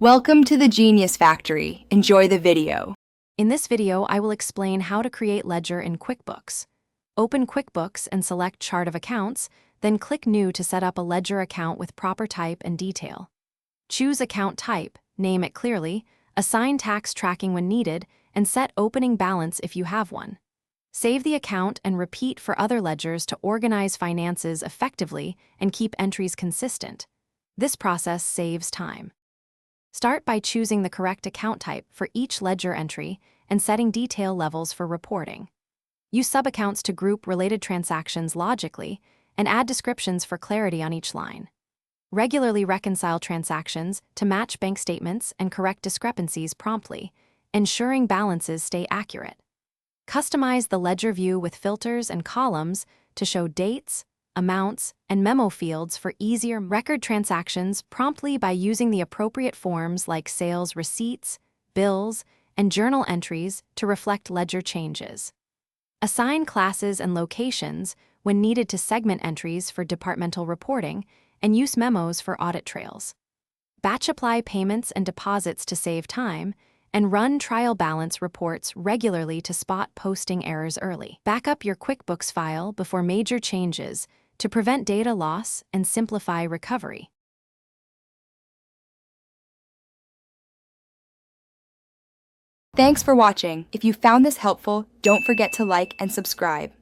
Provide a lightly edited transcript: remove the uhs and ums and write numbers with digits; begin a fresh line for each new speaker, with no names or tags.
Welcome to the Genius Factory. Enjoy the video.
In this video, I will explain how to create ledger in QuickBooks. Open QuickBooks and select Chart of Accounts, then click New to set up a ledger account with proper type and detail. Choose account type, name it clearly, assign tax tracking when needed, and set opening balance if you have one. Save the account and repeat for other ledgers to organize finances effectively and keep entries consistent. This process saves time. Start by choosing the correct account type for each ledger entry and setting detail levels for reporting. Use subaccounts to group related transactions logically and add descriptions for clarity on each line. Regularly reconcile transactions to match bank statements and correct discrepancies promptly, ensuring balances stay accurate. Customize the ledger view with filters and columns to show dates, amounts, and memo fields for easier record transactions promptly by using the appropriate forms like sales receipts, bills, and journal entries to reflect ledger changes. Assign classes and locations when needed to segment entries for departmental reporting and use memos for audit trails. Batch apply payments and deposits to save time, and run trial balance reports regularly to spot posting errors early. Back up your QuickBooks file before major changes to prevent data loss and simplify recovery.
Thanks for watching. If you found this helpful, don't forget to like and subscribe.